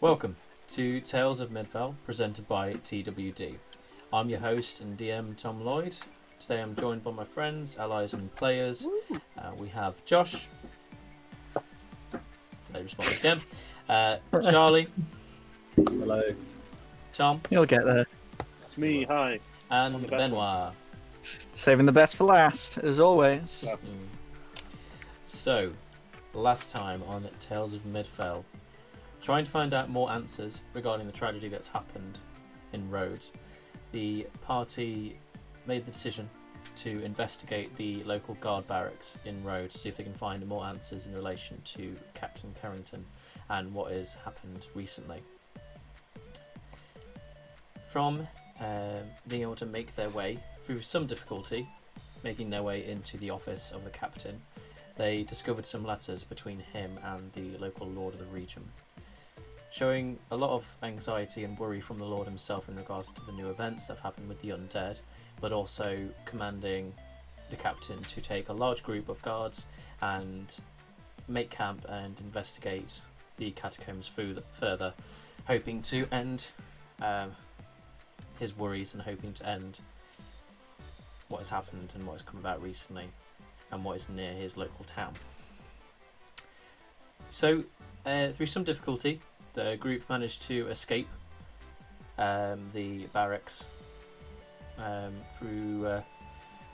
Welcome to Tales of Midfel, presented by TWD. I'm your host and DM, Tom Lloyd. Today I'm joined by my friends, allies and players. We have Josh. Today response again. Charlie. Hello. Tom. You'll get there. It's me, hi. And Benoit. Saving the best for last, as always. So, last time on Tales of Midfel, trying to find out more answers regarding the tragedy that's happened in Rhodes, the party made the decision to investigate the local guard barracks in Rhodes, see if they can find more answers in relation to Captain Carrington and what has happened recently. From being able to make their way through some difficulty, making their way into the office of the captain, they discovered some letters between him and the local lord of the region, showing a lot of anxiety and worry from the Lord himself in regards to the new events that have happened with the undead, but also commanding the captain to take a large group of guards and make camp and investigate the catacombs further, hoping to end his worries and hoping to end what has happened and what has come about recently and what is near his local town. So, through some difficulty, the group managed to escape the barracks through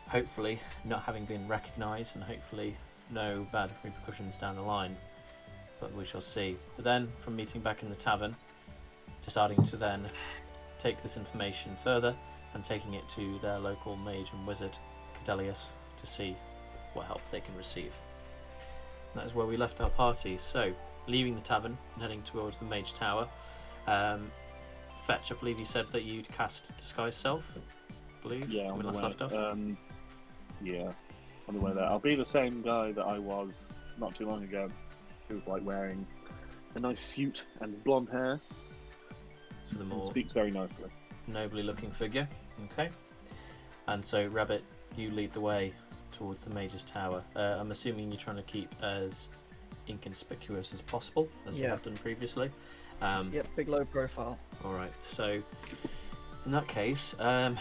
hopefully not having been recognised and hopefully no bad repercussions down the line, but we shall see. But then, from meeting back in the tavern, deciding to then take this information further and taking it to their local mage and wizard, Cadelius, to see what help they can receive. And that is where we left our party. So, leaving the tavern and heading towards the Mage Tower. Fetch, I believe you said that you'd cast Disguise Self, I believe, Yeah, when we last left off. Yeah, on the way there. I'll be the same guy that I was not too long ago, who was like wearing a nice suit and blonde hair. So the And more speaks very nicely. nobly looking figure. Okay. And so, Rabbit, you lead the way towards the Mage's Tower. I'm assuming you're trying to keep as inconspicuous as possible, as you have done previously. Yep, big low profile. Alright, so in that case, I'll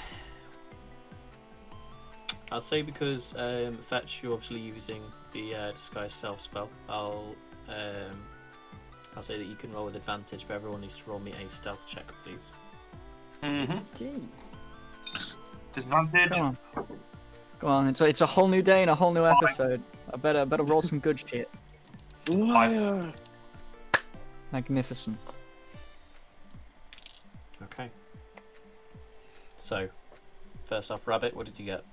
say because Fetch, you're obviously using the Disguise Self spell, I'll say that you can roll with advantage, but everyone needs to roll me a stealth check, please. Gee. Disadvantage. Go on. It's a whole new day and a whole new episode. I better roll some good shit. Liar! Magnificent. Okay. So, first off, Rabbit, what did you get?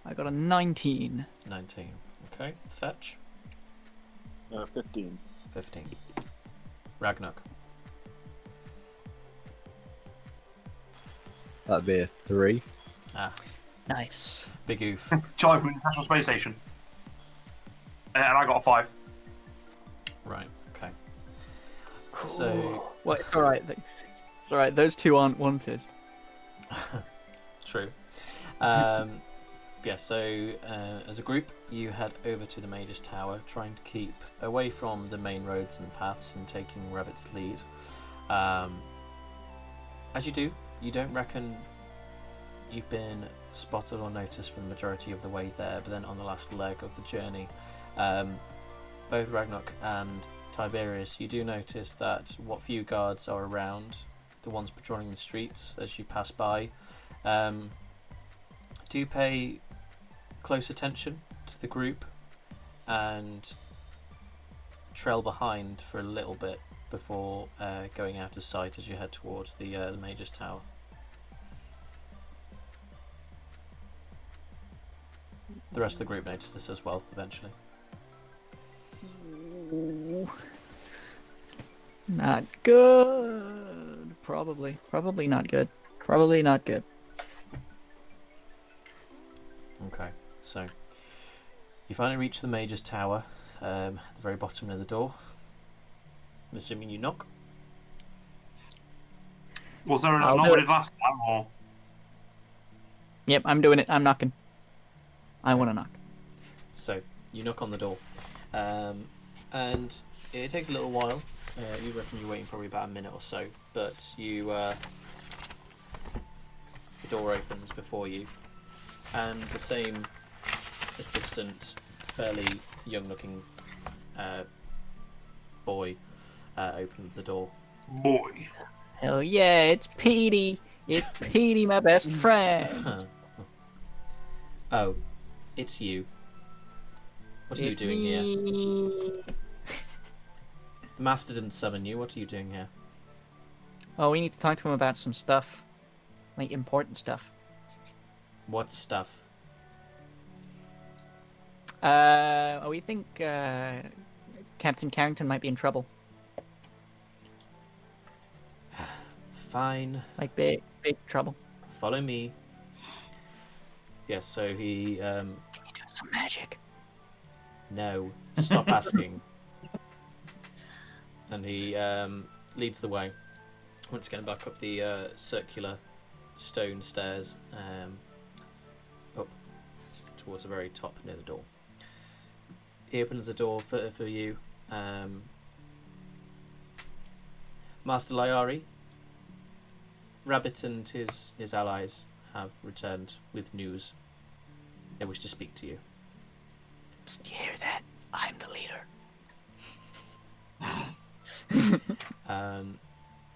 I got a 19. 19. Okay. Fetch? 15. 15. Ragnarok? That'd be a 3. Ah, Nice. big oof. Charlie from the International Space Station. And I got a 5. Right, okay. So, Well, it's alright. It's alright. Those two aren't wanted. true. Yeah, so as a group, you head over to the Mage's Tower, trying to keep away from the main roads and paths and taking Rabbit's lead. As you do, you don't reckon you've been spotted or noticed for the majority of the way there, but then on the last leg of the journey, both Ragnarok and Tiberius, you do notice that what few guards are around, the ones patrolling the streets as you pass by, do pay close attention to the group and trail behind for a little bit before going out of sight as you head towards the Mage's Tower. The rest of the group notice this as well, eventually. Not good. Probably not good. Probably not good. Okay, so you finally reach the Mage's Tower, at the very bottom of the door. I'm assuming you knock. Was there a I'll knock do we it. did last time, or? Yep, I'm doing it. I'm knocking. I want to knock. So you knock on the door, and it takes a little while You reckon you're waiting probably about a minute or so, but you the door opens before you, and the same assistant, fairly young-looking boy opens the door. Boy. Hell yeah, it's Petey. It's Petey, my best friend. Oh, it's you. What are you It's doing here? me. The master didn't summon you. What are you doing here? Oh, we need to talk to him about some stuff. Like, important stuff. What stuff? We think, Captain Carrington might be in trouble. Fine. Like, big trouble. Follow me. Yes, so he, Can you do some magic? no, stop asking. And he leads the way. Once again, back up the circular stone stairs up towards the very top near the door. He opens the door for you. Master Lyari, Rabbit and his allies have returned with news. They wish to speak to you. Psst, do you hear that? I'm the leader.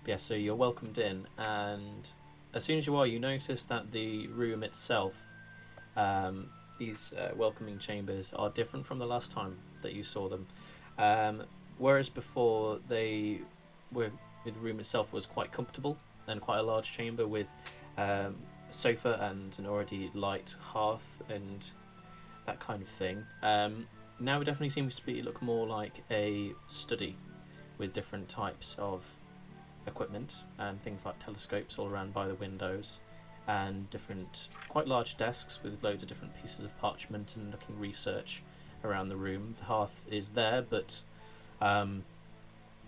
Yeah, so you're welcomed in, and as soon as you are, you notice that the room itself, these welcoming chambers, are different from the last time that you saw them. Whereas before, the room itself was quite comfortable and quite a large chamber with a sofa and an already light hearth and that kind of thing. Now it definitely seems to look more like a study with different types of equipment and things like telescopes all around by the windows, and different quite large desks with loads of different pieces of parchment and looking research around the room. The hearth is there, but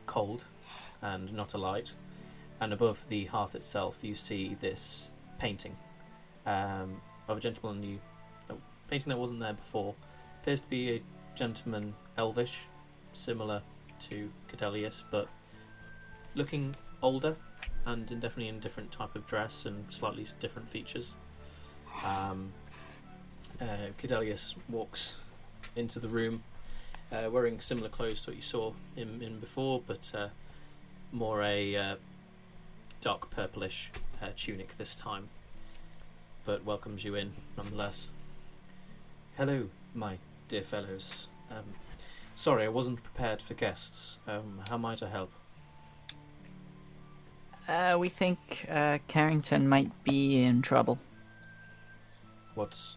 cold and not alight. And above the hearth itself, you see this painting of a gentleman. A painting that wasn't there before. Appears to be a gentleman, elvish, similar to Cadelius, but looking older and definitely in a different type of dress and slightly different features. Cadelius walks into the room wearing similar clothes to what you saw him in before, but more a dark purplish tunic this time, but welcomes you in nonetheless. Hello, my dear fellows. Sorry, I wasn't prepared for guests. How might I help? We think Carrington might be in trouble. What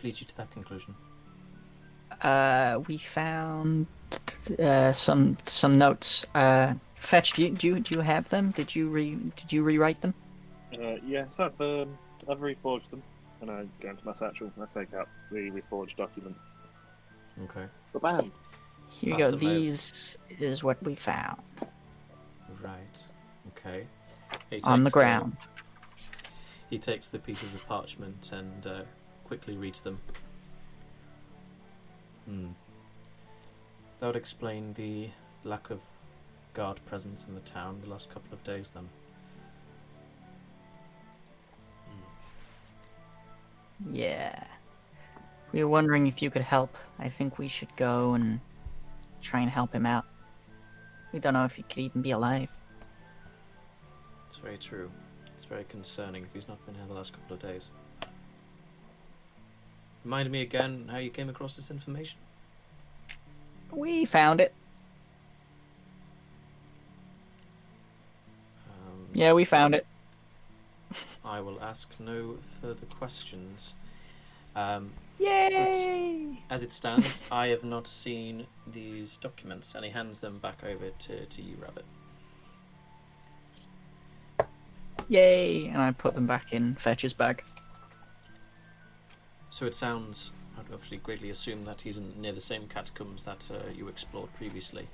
leads you to that conclusion? We found some notes. Fetch, do you have them? Did you rewrite them? Yes, I've reforged them, and I go into my satchel and I take out the reforged documents. Okay. But man, Here you Pass go. them over. These is what we found Right. Okay. He on the takes ground. He takes the pieces of parchment and quickly reads them. That would explain the lack of guard presence in the town the last couple of days, then. Yeah. We were wondering if you could help. I think we should go and try and help him out. We don't know if he could even be alive. It's very true. It's very concerning if he's not been here the last couple of days. Remind me again how you came across this information. We found it. Yeah, we found it. I will ask no further questions. Yay! As it stands, I have not seen these documents, and he hands them back over to you, Rabbit. Yay! And I put them back in Fetch's bag. So it sounds, I'd obviously greatly assume that he's near the same catacombs that you explored previously.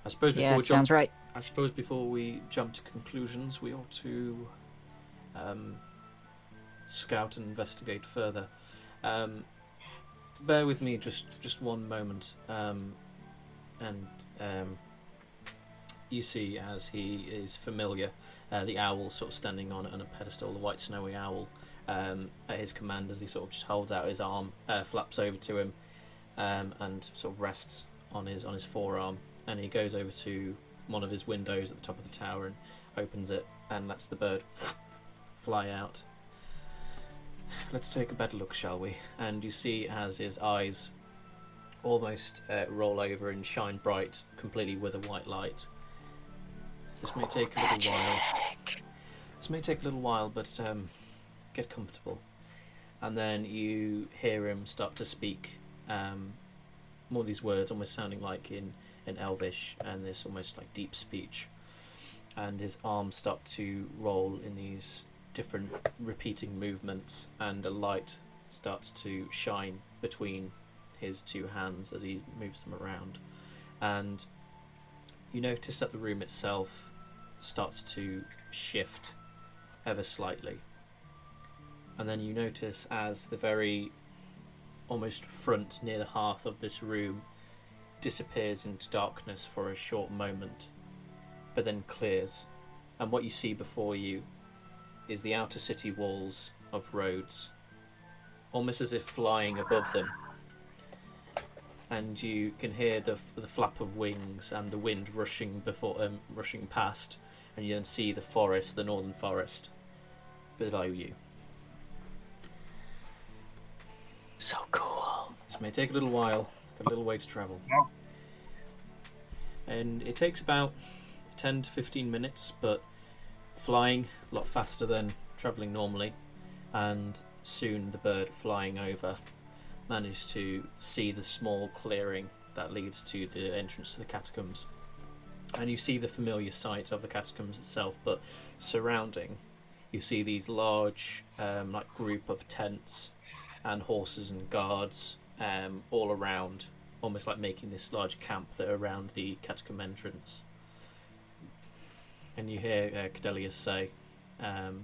I suppose before Yeah, we it sounds right. I suppose before we jump to conclusions, we ought to scout and investigate further. Bear with me just one moment. and you see as he is familiar, the owl sort of standing on a pedestal, the white snowy owl, at his command as he sort of just holds out his arm, flaps over to him, and sort of rests on his forearm, and he goes over to one of his windows at the top of the tower and opens it and lets the bird fly out. Let's take a better look, shall we? And you see as his eyes almost roll over and shine bright, completely with a white light. This may take a little while. This may take a little while, but get comfortable. And then you hear him start to speak more of these words, almost sounding like in Elvish, and this almost like deep speech. And his arms start to roll in these different repeating movements, and a light starts to shine between his two hands as he moves them around. And you notice that the room itself starts to shift ever slightly. And then you notice as the very almost front near the hearth of this room disappears into darkness for a short moment, but then clears, and what you see before you is the outer city walls of Rhodes, almost as if flying above them. And you can hear the flap of wings and the wind rushing past, and you then see the forest, the northern forest, below you. So cool. This may take a little while. It's got a little way to travel. No. And it takes about 10 to 15 minutes, but flying a lot faster than travelling normally. And soon the bird flying over managed to see the small clearing that leads to the entrance to the catacombs. And you see the familiar sight of the catacombs itself, but surrounding, you see these large like group of tents and horses and guards all around, almost like making this large camp that are around the catacomb entrance. And you hear Cadelius say,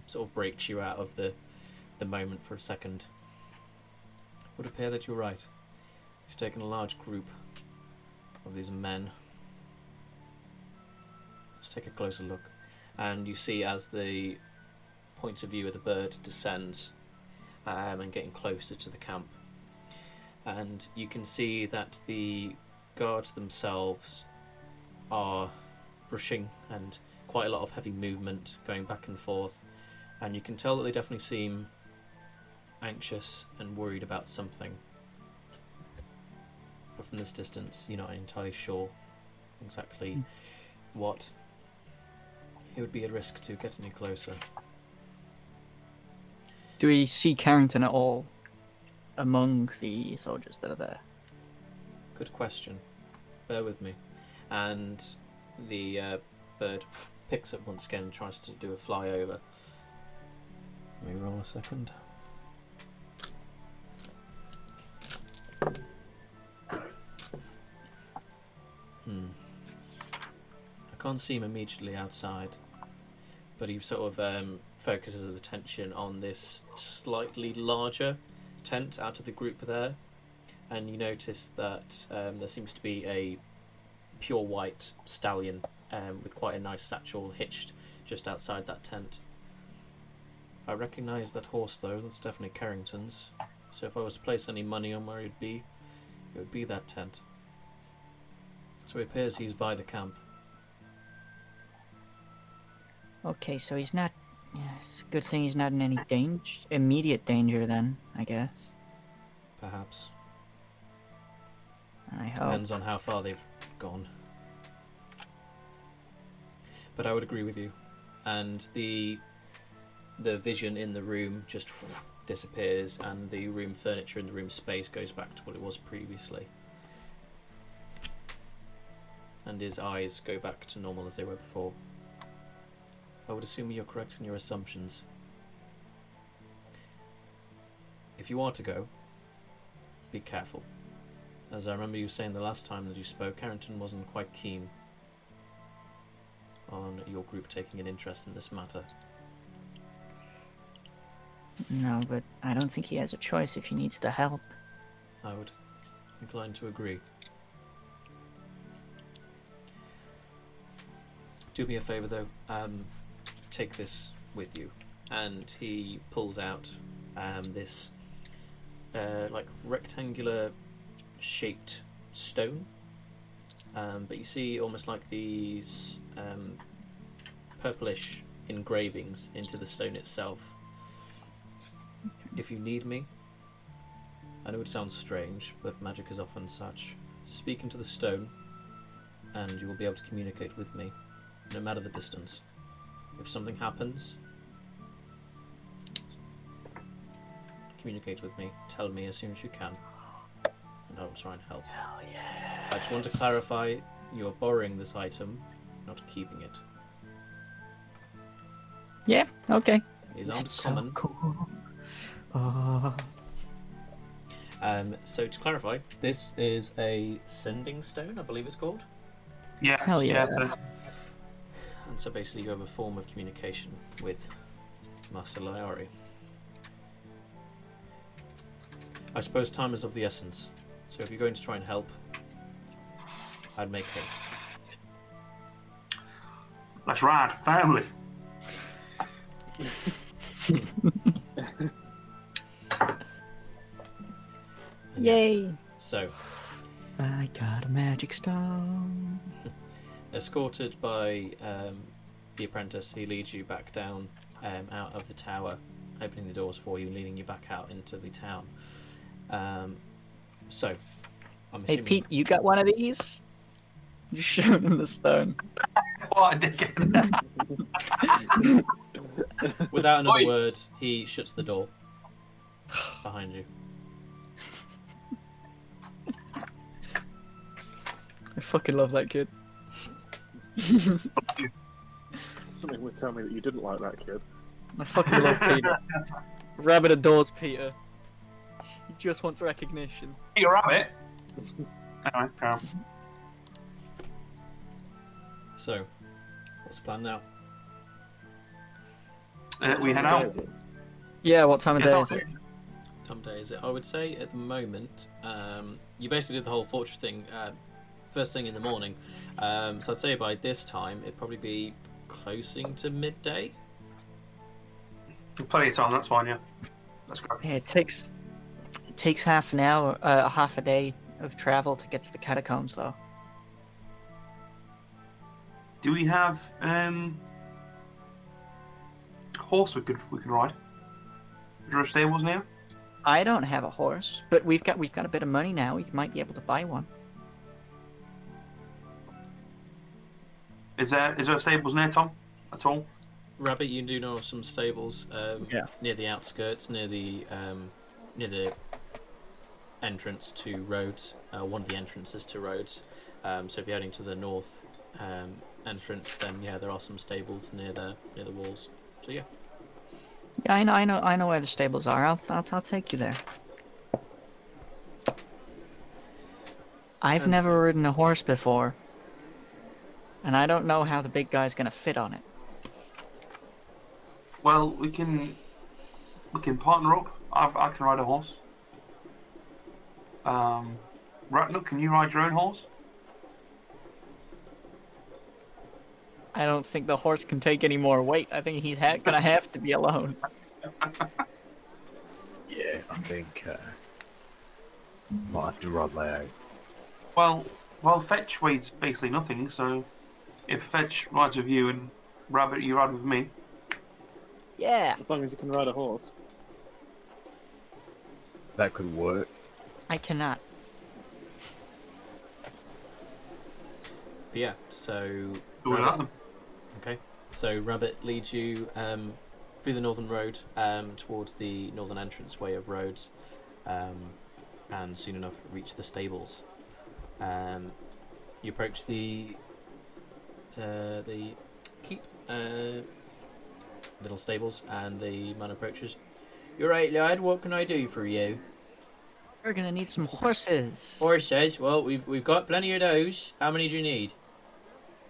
sort of breaks you out of the moment for a second. It would appear that you're right. He's taken a large group of these men. Let's take a closer look. And you see as the point of view of the bird descends, and getting closer to the camp. And you can see that the guards themselves are rushing, and quite a lot of heavy movement going back and forth. And you can tell that they definitely seem anxious and worried about something. But from this distance, you're not entirely sure exactly what. It would be a risk to get any closer. Do we see Carrington at all among the soldiers that are there? Good question. Bear with me. And the bird picks up once again and tries to do a flyover. Let me roll a second. I can't see him immediately outside, but he sort of focuses his attention on this slightly larger tent out of the group there, and you notice that there seems to be a pure white stallion with quite a nice satchel hitched just outside that tent. I recognise that horse though, that's definitely Carrington's, so if I was to place any money on where he'd be, it would be that tent. So it appears he's by the camp. Okay, so he's not... Yeah, it's a good thing he's not in any immediate danger then, I guess. Perhaps. I hope. Depends on how far they've gone. But I would agree with you. And the vision in the room just disappears, and the room furniture and the room space goes back to what it was previously. And his eyes go back to normal as they were before. I would assume you're correct in your assumptions. If you are to go, be careful. As I remember you saying the last time that you spoke, Carrington wasn't quite keen on your group taking an interest in this matter. No, but I don't think he has a choice if he needs the help. I would incline to agree. Do me a favour though. Take this with you, and he pulls out this like rectangular shaped stone. But you see almost like these purplish engravings into the stone itself. If you need me, I know it sounds strange, but magic is often such. Speak into the stone, and you will be able to communicate with me, no matter the distance. If something happens, communicate with me. Tell me as soon as you can, and I will try and help. Hell yeah. I just want to clarify, you are borrowing this item, not keeping it. Yeah, okay. These aren't That's common. so cool. Oh. So to clarify, this is a sending stone, I believe it's called. Yeah. Hell yeah. it is. And so basically you have a form of communication with Master Lyari. I suppose time is of the essence, so if you're going to try and help, I'd make haste. Let's ride, family. And yeah, Yay! so, I got a magic stone. escorted by the apprentice, he leads you back down out of the tower, opening the doors for you, leading you back out into the town. So, I'm Hey assuming... Pete, you got one of these? You showed him the stone. What a dickhead. Without another Oi. word, he shuts the door behind you. I fucking love that kid. Something would tell me that you didn't like that kid. I fucking love Peter. Rabbit adores Peter. He just wants recognition. Peter Rabbit. Anyway, carry on. So, what's the plan now? We head out. Yeah, what time of day Yeah, is it? Time of day is it? I would say at the moment, you basically did the whole fortress thing first thing in the morning. So I'd say by this time it'd probably be closing to midday. Plenty of time, that's fine, yeah. Let's go. Yeah, it takes half an hour, half a day of travel to get to the catacombs, though. Do we have horse we could ride? Is there a stables near? I don't have a horse, but we've got a bit of money now. We might be able to buy one. Is there a stables near, Tom? At all? Rabbit, you do know of some stables Yeah. near the outskirts, near the entrance to roads, one of the entrances to roads. So if you're heading to the north entrance, then yeah, there are some stables near the walls. So yeah. Yeah, I know where the stables are. I'll take you there. I've And never so- ridden a horse before, and I don't know how the big guy's gonna fit on it. Well, we can partner up. I can ride a horse. Ratnook, can you ride your own horse? I don't think the horse can take any more weight. I think he's gonna have to be alone. Yeah, I think might have to ride my own. Well, Fetch weighs basically nothing. So, if Fetch rides with you and Rabbit, you ride with me. Yeah, As long as you can ride a horse. That could work. I cannot. But yeah, so Do that then. okay. So Rabbit leads you through the northern road towards the northern entranceway of roads, and soon enough reach the stables. You approach the keep little stables, and the man approaches. "You're right, lad. What can I do for you?" We're gonna need some horses. Horses. Well, we've got plenty of those. How many do you need?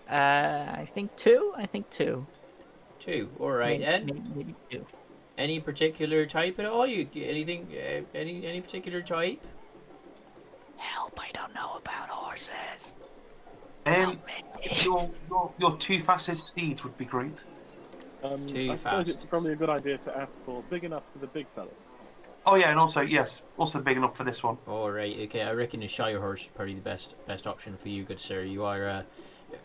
I think two. Two. All right then. Maybe two. Any particular type at all? You anything? Any particular type? Help! I don't know about horses. Um, Help me. Your two fastest steeds would be great. Too I suppose fast. it's probably a good idea to ask for big enough for the big fella. Oh yeah, and also yes, also big enough for this one. Alright, okay, I reckon a Shire horse is probably the best option for you, good sir. You are,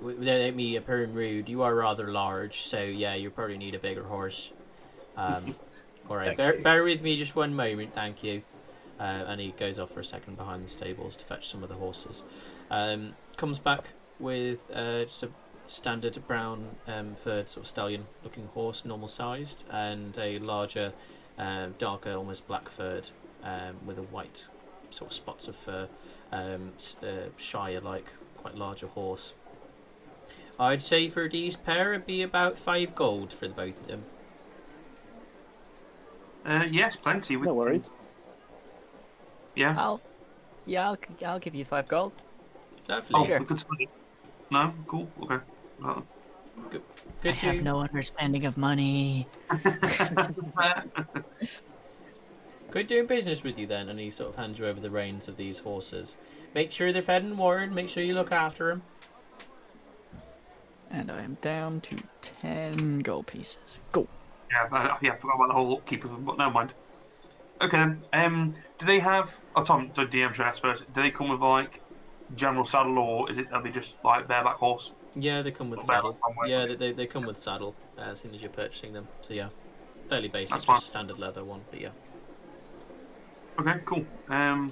without me appearing rude, you are rather large, so yeah, you probably need a bigger horse. Alright, bear with me just one moment, thank you. And he goes off for a second behind the stables to fetch some of the horses. Comes back with just a standard brown furred sort of stallion looking horse, normal sized, and a larger, darker, almost black furred, with a white sort of spots of fur, Shire like, quite larger horse. I'd say for these pair it'd be about 5 gold for the both of them. Yes, plenty. No worries. Yeah. I'll give you 5 gold. Lovely. Oh, Sure. we could split it. No, cool. Okay. Good I have do. no understanding of money. Good doing business with you then, and he sort of hands you over the reins of these horses. Make sure they're fed and watered. Make sure you look after them. And I am down to 10 gold pieces. Go. Yeah, I forgot about the whole upkeep of them, but never mind. Okay then. Do they have? Oh, Tom, the DM should ask first. Do they come with like general saddle, or are they just like bareback horse? Yeah, they come with saddle. Yeah, they come with saddle as soon as you're purchasing them. So yeah, fairly basic, That's just fine. standard leather one. But yeah. Okay, cool. Right,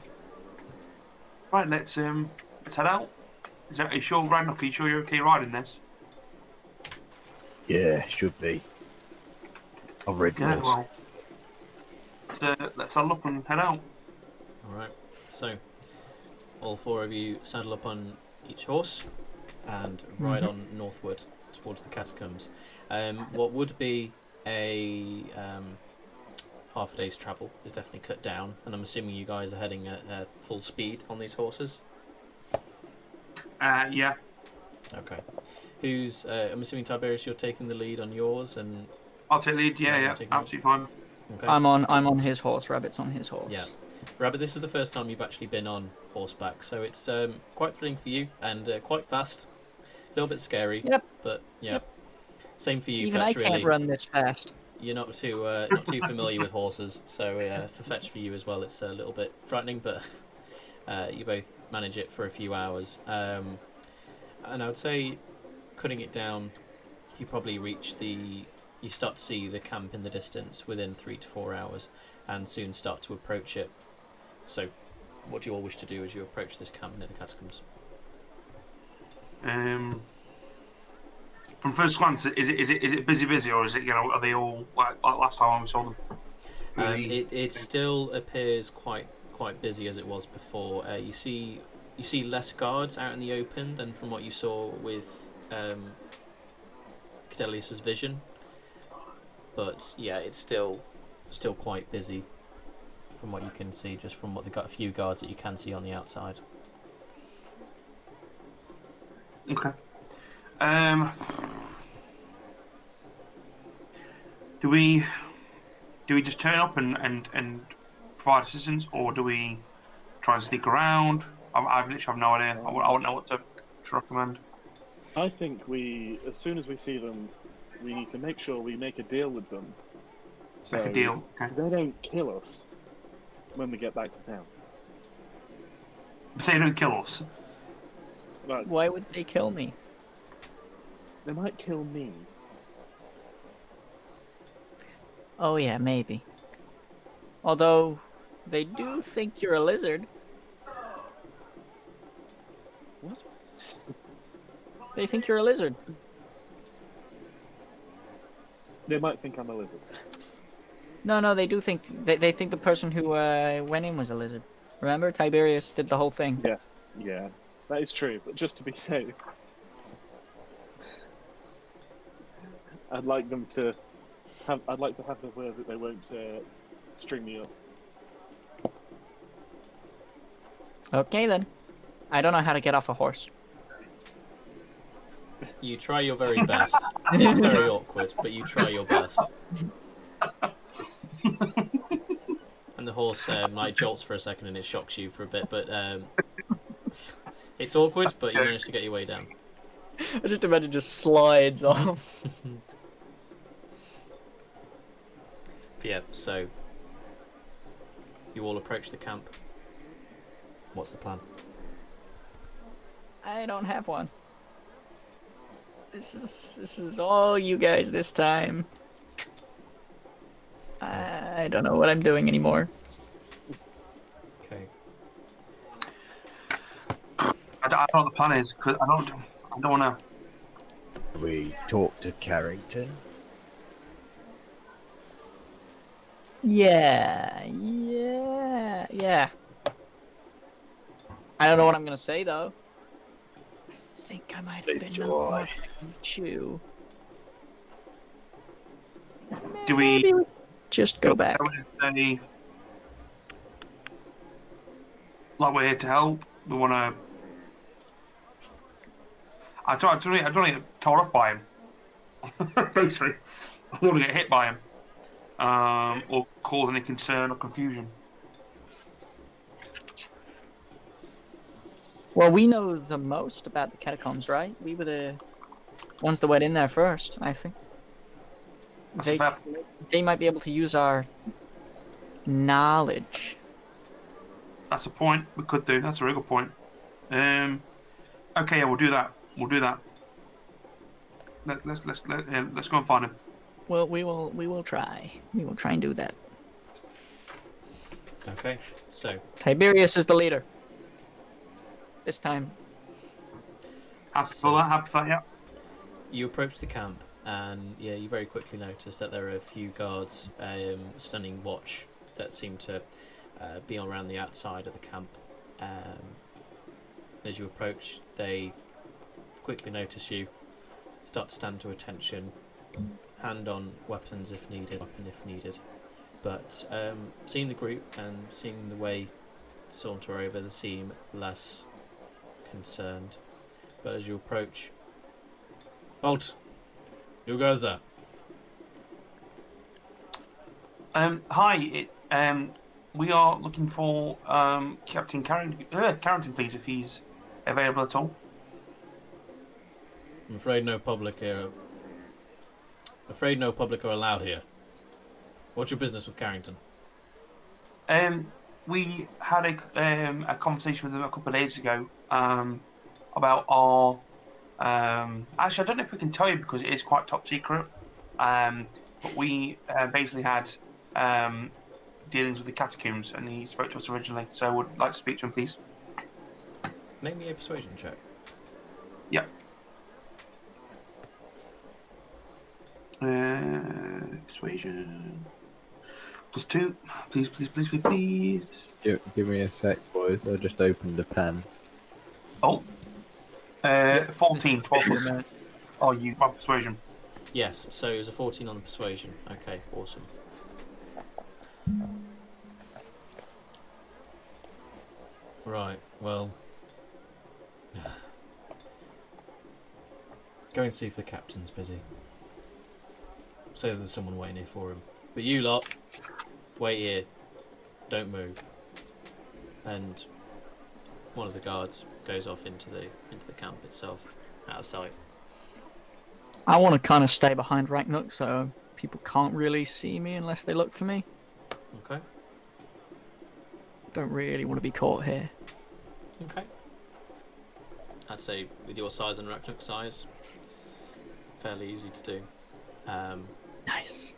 let's head out. Are you sure, Randolph? Are you sure you're okay riding this? Yeah, should be. I've read Yeah, yours. well, let's saddle up and head out. All right. So all 4 of you saddle up on each horse and ride on northward towards the catacombs. What would be a half a day's travel is definitely cut down, and I'm assuming you guys are heading at full speed on these horses. Yeah. Okay. Who's? I'm assuming Tiberius, you're taking the lead on yours, and I'll take lead. Yeah, Yeah, I'll take absolutely fine. okay. I'm on his horse. Rabbit's on his horse. Yeah. Rabbit, this is the first time you've actually been on horseback, so it's quite thrilling for you and quite fast. A little bit scary. Yep. But yeah. Yep. Same for you, Even Fetch. I can't Really, run this fast. you're not too familiar with horses, so for Fetch for you as well, it's a little bit frightening, but you both manage it for a few hours. And I would say, cutting it down, you probably reach you start to see the camp in the distance within 3 to 4 hours, and soon start to approach it. So, what do you all wish to do as you approach this camp near the catacombs? From first glance, is it busy, or is it, are they all like last time we saw them? It still appears quite busy as it was before. You see less guards out in the open than from what you saw with Cadelius's vision, but yeah, it's still quite busy from what you can see, just from what a few guards that you can see on the outside. Okay. Do we just turn up and provide assistance, or do we try and sneak around? I literally have no idea. I wouldn't know what to recommend. I think as soon as we see them, we need to make sure we make a deal with them. So Make a deal. Okay. they don't kill us when we get back to town. But they don't kill us. Like, Why would they kill me? they might kill me. Oh yeah, maybe. Although, they do think you're a lizard. What? They think you're a lizard. They might think I'm a lizard. No, they do think... They think the person who went in was a lizard. Remember? Tiberius did the whole thing. Yes, yeah, that is true. But just to be safe, I'd like to have the word that they won't string me up. Okay then. I don't know how to get off a horse. You try your very best. It's very awkward, but you try your best. And the horse like jolts for a second, and it shocks you for a bit, but it's awkward, but you manage to get your way down. I just imagine just slides off. Yeah, so you all approach the camp. What's the plan? I don't have one. This is all you guys this time. I don't know what I'm doing anymore. Okay. I don't know what the plan is because I don't want to. We talk to Carrington. Yeah. I don't know what I'm gonna say though. I think I might have been more chew. Do we Maybe we just go back? Say, like we're here to help. We want to. I don't want to get told off by him. Basically, I don't want to get hit by him, or cause any concern or confusion. Well, we know the most about the catacombs, right? We were the ones that went in there first, I think. That's They might be able to use our knowledge. That's a point we could do. That's a real good point. Okay, yeah, we'll do that. Let's go and find him. Well, we will try. We will try and do that. Okay, so Tiberius is the leader. This time. Happy for that, yeah. you approach the camp, and yeah, you very quickly notice that there are a few guards standing watch that seem to be around the outside of the camp. As you approach, they quickly notice you, start to stand to attention, hand on weapons if needed, But seeing the group and seeing the way saunter over, they seem less concerned. But as you approach, halt! You guys there? Hi. We are looking for Captain Carrington, please, if he's available at all. I'm afraid no public here. Afraid no public are allowed here. What's your business with Carrington? We had a conversation with him a couple of days ago about our. Actually, I don't know if we can tell you because it is quite top secret. But we basically had dealings with the catacombs, and he spoke to us originally. So I would like to speak to him, please. Make me a persuasion check. Yeah. Persuasion. +2. Please. Give me a sec, boys. I just opened a pen. Oh. 14. 12. Oh, you got persuasion. Yes, so it was a 14 on the persuasion. Okay, awesome. Right, well... Go and see if the captain's busy. Say that there's someone waiting here for him. But you lot, wait here. Don't move. And one of the guards goes off into the camp itself, out of sight. I want to kind of stay behind Ragnar so people can't really see me unless they look for me. Okay. Don't really want to be caught here. Okay. I'd say with your size and Ragnar's size, fairly easy to do. Nice.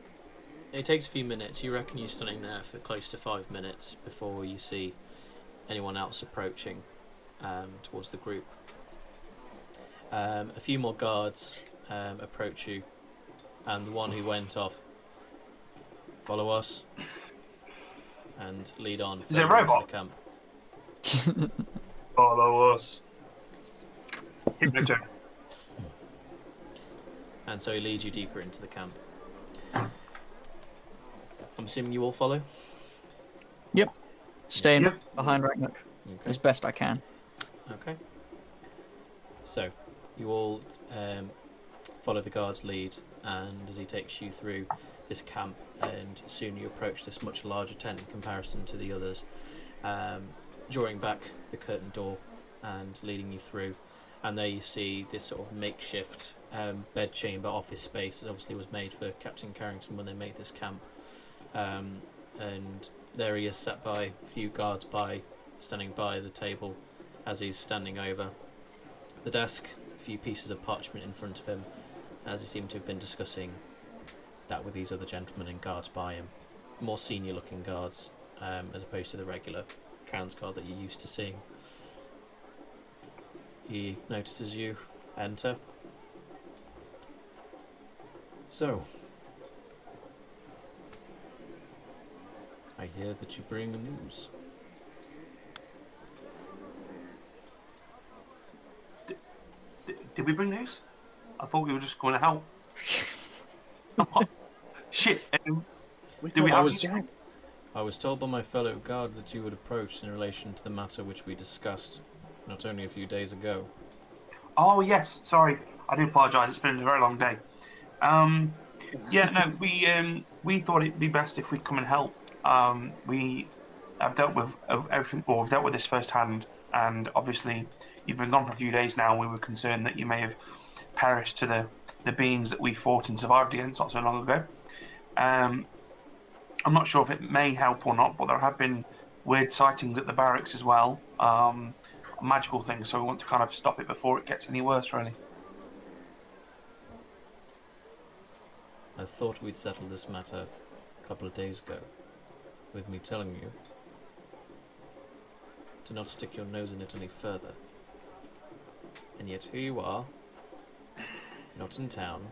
It takes a few minutes. You reckon you're standing there for close to 5 minutes before you see anyone else approaching towards the group. A few more guards approach you, and the one who went off, follow us, and lead on Is it a further into robot? the camp. Follow us. Hypnotic. And so he leads you deeper into the camp. I'm assuming you all follow? Staying Yep. behind Ragnar as best I can. Okay. So, you all follow the guard's lead, and as he takes you through this camp, and soon you approach this much larger tent in comparison to the others, drawing back the curtain door and leading you through. and there you see this sort of makeshift bedchamber office space that obviously was made for Captain Carrington when they made this camp. And there he is, sat by a few guards standing by the table as he's standing over the desk, a few pieces of parchment in front of him, as he seemed to have been discussing that with these other gentlemen and guards by him. More senior looking guards, as opposed to the regular Crown's Guard that you're used to seeing. He notices you enter. So, I hear that you bring news. Did we bring news? I thought we were just going to help. Shit. Do we have I was told by my fellow guard that you would approach in relation to the matter which we discussed not only a few days ago. Oh, yes. Sorry. I do apologise. It's been a very long day. Yeah, no, we thought it'd be best if we come and help. We have dealt with everything, or we've dealt with this firsthand, and obviously you've been gone for a few days now. We were concerned that you may have perished to the beings that we fought and survived against not so long ago. I'm not sure if it may help or not, but there have been weird sightings at the barracks as well. Magical things, so we want to kind of stop it before it gets any worse, really. I thought we'd settled this matter a couple of days ago, with me telling you to not stick your nose in it any further. And yet here you are, not in town,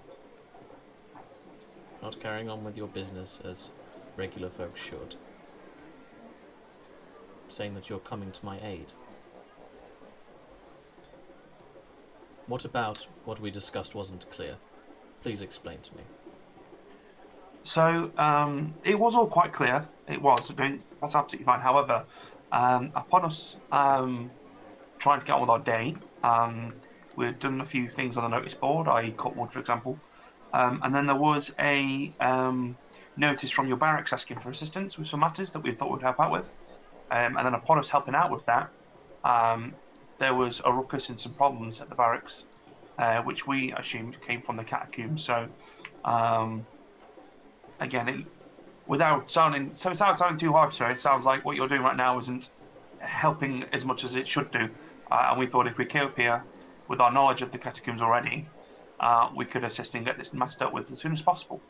not carrying on with your business as regular folks should, saying that you're coming to my aid. What about what we discussed wasn't clear? Please explain to me. So, it was all quite clear. It was. That's absolutely fine. However, upon us trying to get on with our day, we'd done a few things on the notice board. I cut wood, for example. And then there was a notice from your barracks asking for assistance with some matters that we thought we'd help out with. And then upon us helping out with that, there was a ruckus and some problems at the barracks, which we assumed came from the catacombs. So, again, without sounding too hard, sir, it sounds like what you're doing right now isn't helping as much as it should do. And we thought if we came up here with our knowledge of the catacombs already, we could assist and get this matter dealt with as soon as possible.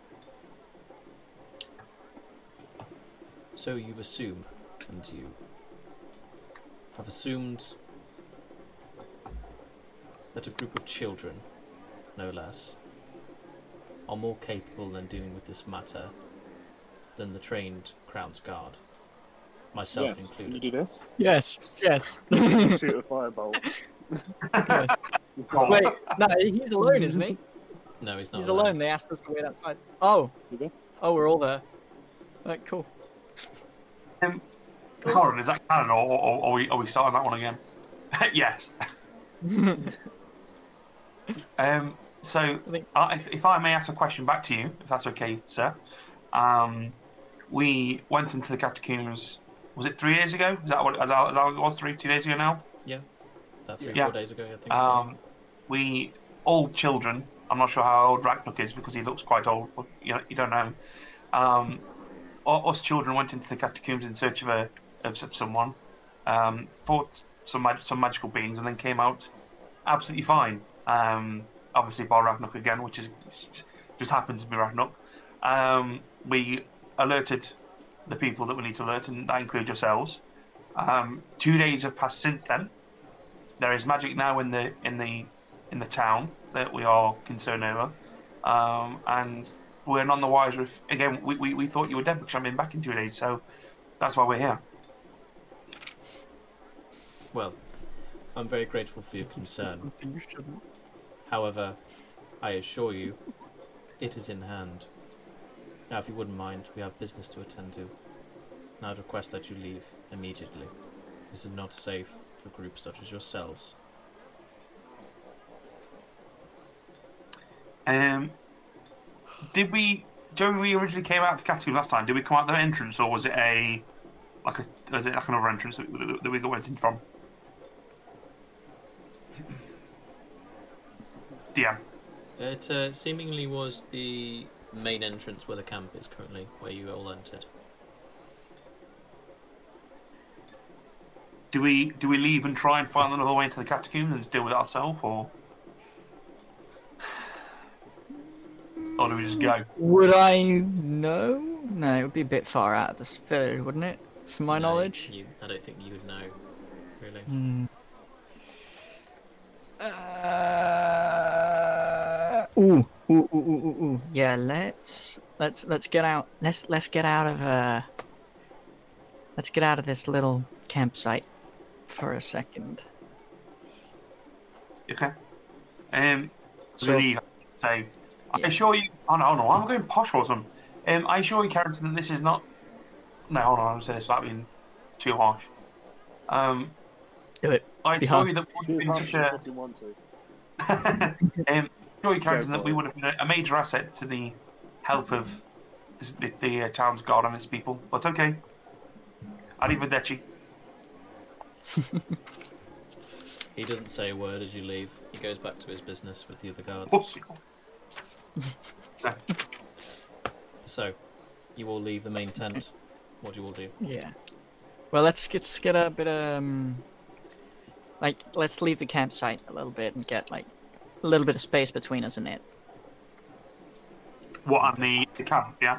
So you assume, and you have assumed that a group of children, no less, are more capable than dealing with this matter than the trained Crown's Guard, myself Yes, included. you do this. Yes. Shoot a firebolt. Yes. Wait, no, he's alone, isn't he? No, he's not. He's alone. They asked us to wait outside. Oh. You do? Oh, we're all there. Right, cool. Hold on, is that canon, or are we starting that one again? Yes. So, if I may ask a question back to you, if that's okay, sir. We went into the catacombs, was it 3 days ago? Is that what it was, 2 days ago now? Yeah. About 3 or 4 days ago, I think. We, all children, I'm not sure how old Ragnar is because he looks quite old, but you don't know. Us children went into the catacombs in search of someone, fought some magical beings, and then came out absolutely fine. Obviously, by Ragnar again, which just happens to be Ragnar. We alerted the people that we need to alert, and that includes yourselves. 2 days have passed since then. There is magic now in the town that we are concerned over, and we're none the wiser. If again we thought you were dead because I've been back in 2 days, so that's why we're here. Well, I'm very grateful for your concern. However, I assure you, it is in hand. Now, if you wouldn't mind, we have business to attend to, and I'd request that you leave immediately. This is not safe for groups such as yourselves. Did we, when we originally came out of the catacombs last time, did we come out the entrance, or was it like another entrance that we went in from? DM. It seemingly was the main entrance where the camp is currently, where you all entered. Do we leave and try and find another way into the catacombs and just deal with it ourselves, or do we just go? Would I know? No, it would be a bit far out of the village, wouldn't it? From my No, knowledge. I don't think you would know, really. Ooh. Yeah, let's get out. Let's get out of this little campsite for a second. Okay. So So- we leave. So, I assure you. Oh no, I'm going posh or something. I assure you, Carrington, that this is not. No, hold on. I'm saying this without being too harsh. Do it. I Be assure harsh. you that Do we've as been hard such as you a. fucking want to. Assure you, Carrington, Go that we for would have been a major asset to the help of the town's guard and its people. But okay. Arrivederci. He doesn't say a word as you leave. He goes back to his business with the other guards. Oops. So, you all leave the main tent. What do you all do? Yeah. Well, let's get a bit let's leave the campsite a little bit and get like a little bit of space between us and it. What on the camp? Yeah.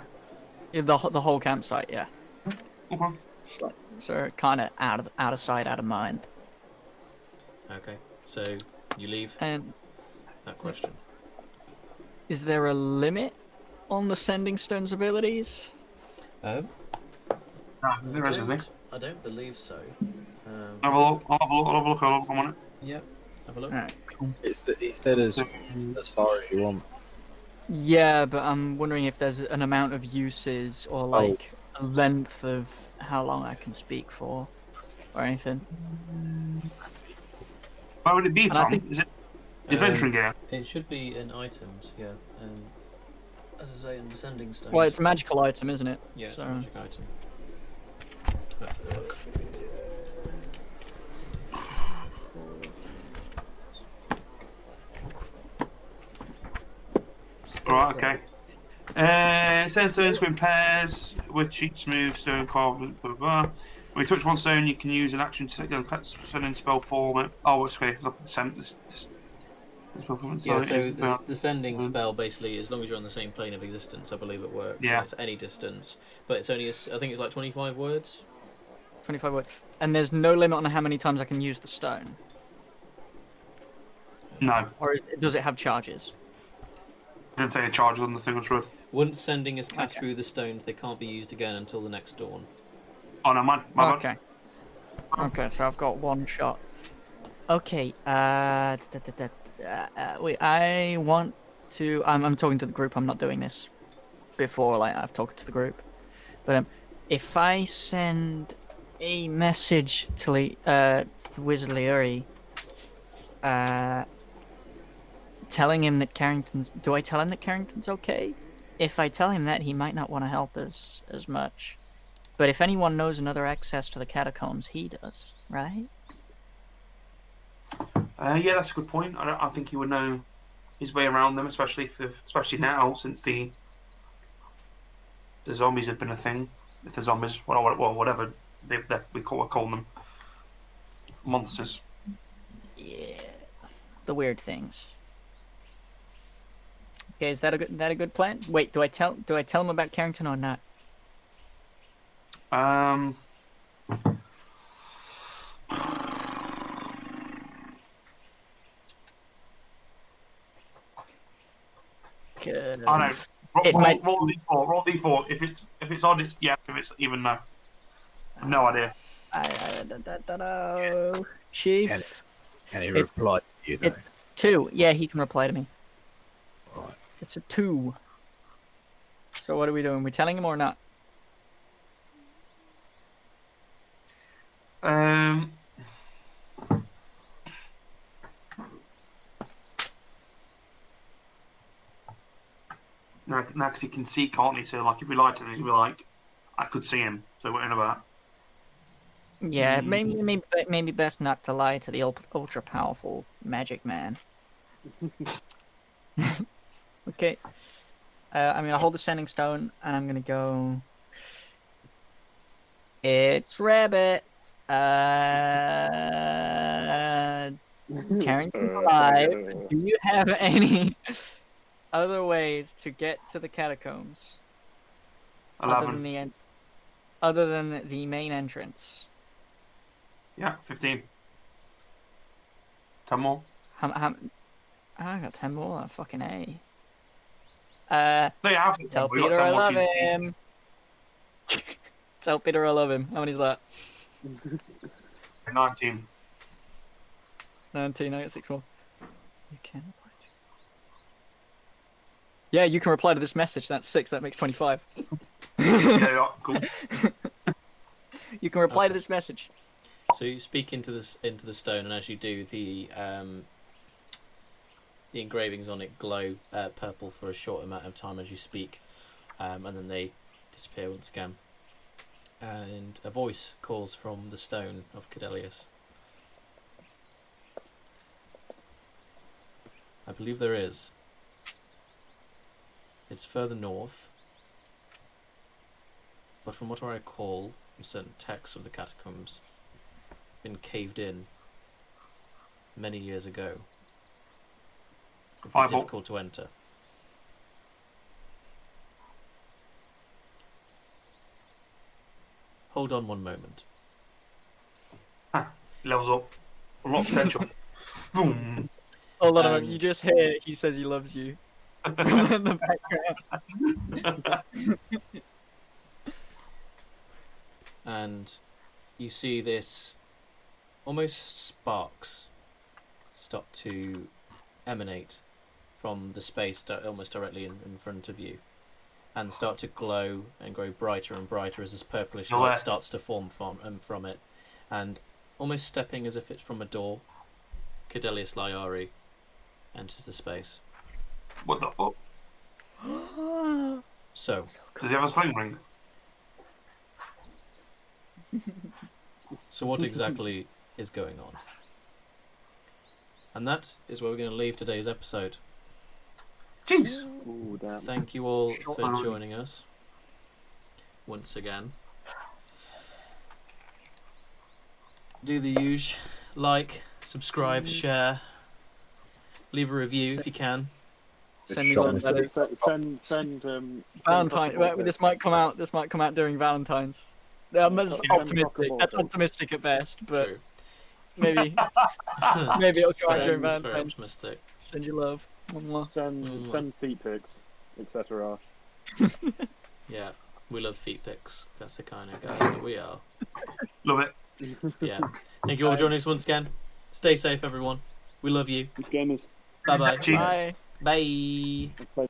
Yeah, the whole campsite, yeah. Okay. Just like, so kind of out of sight, out of mind. Okay, so you leave And that question. is there a limit on the sending stone's abilities? No, there isn't. Isn't I don't believe so. Have a look. I'll have a look. I'm on it. Yep, have a look. Alright, cool. He said as far as you want. Yeah, but I'm wondering if there's an amount of uses or like a length of how long I can speak for or anything. Where would it be, And I Tom? think- Is it adventuring game? It should be in items, yeah. As I say, in descending stones. Well, it's a magical item, isn't it? Yeah, it's so- a magic item. Let's have a look. Alright, okay. Send stones in pairs, which each move stone carved, blah, blah, blah. When you touch one stone, you can use an action to send in spell form. Oh, it's okay. Look at the send. Yeah, so the sending spell basically, as long as you're on the same plane of existence, I believe it works. Yeah. It's any distance, but it's only, I think it's like 25 words. 25 words. And there's no limit on how many times I can use the stone? No, Or does it have charges? I didn't say it charges on the thing. Was true. Once sending is cast Okay. through the stones, they can't be used again until the next dawn. Oh no, my bad. Okay. Okay, so I've got one shot. Okay, wait, I want to... I'm talking to the group, I'm not doing this before, like, I've talked to the group. But, if I send a message to the Wizard Leary, telling him that Carrington's... Do I tell him that Carrington's okay? If I tell him that, he might not want to help us as much. But if anyone knows another access to the catacombs, he does, right? Yeah, that's a good point. I think he would know his way around them, especially now since the zombies have been a thing. If the zombies, well, whatever we call them, monsters. Yeah, the weird things. Okay, is that a good plan? Wait, do I tell him about Carrington or not? I know. It might- Roll d4. Roll d4. If it's odd, it's yeah. If it's even, no. No idea. Chief. Can he It's- reply to you though? 2. Yeah, he can reply to me. Right. It's a 2. So what are we doing? We telling him or not? No, because he can see, can't he? So, like, if we lied to him, he'd be like, I could see him. So, what in about? Yeah, maybe best not to lie to the ultra powerful magic man. Okay. I'm gonna hold the sending stone, and I'm gonna go. It's Rabbit. Carrington's alive. Do you have any other ways to get to the catacombs other than 11. other than the main entrance? Yeah, 15. 10 more. I got 10 more. Fucking A. No, you have to Tell we got Peter 10 I more love to- him. Tell Peter I love him. How many is that? 19. 19. I got 6 more. You can reply to. Yeah, you can reply to this message. That's 6. That makes 25. Yeah, cool. You can reply to this message. So you speak into the stone, and as you do, the engravings on it glow purple for a short amount of time as you speak, and then they disappear once again. And a voice calls from the stone of Cadelius. I believe there is. It's further north, but from what I recall, certain texts of the catacombs been caved in many years ago. It would be Fireball. difficult to enter. Hold on one moment. Levels up. A lot of potential. Boom. Hold on a moment. And- You just hear he says he loves you. In the background. And you see this almost sparks start to emanate from the space almost directly in front of you, and start to glow and grow brighter and brighter as this purplish You're light there. starts to form from it, and almost stepping as if it's from a door, Cadelius Lyari enters the space. What the fuck? So, Does he have a sling ring? what exactly is going on? And that is where we're going to leave today's episode. Jeez. Ooh, damn. Thank you all Short for round. joining us once again. Do the usual: like, subscribe, share, leave a review if you can. Send me Shot some me. letters. Send Valentine. This might come out. This might come out during Valentine's. That's Send optimistic. Pokemon. That's optimistic at best, but True. maybe maybe it'll come out It's during very Valentine's. optimistic. Send you love. Mwah. Send feet pics, etc. Yeah, we love feet pics. That's the kind of guys that we are. Love it. Yeah. Thank you all for joining us once again. Stay safe, everyone. We love you. Gamers. Bye-bye. Cheers. Bye. Bye. Bye.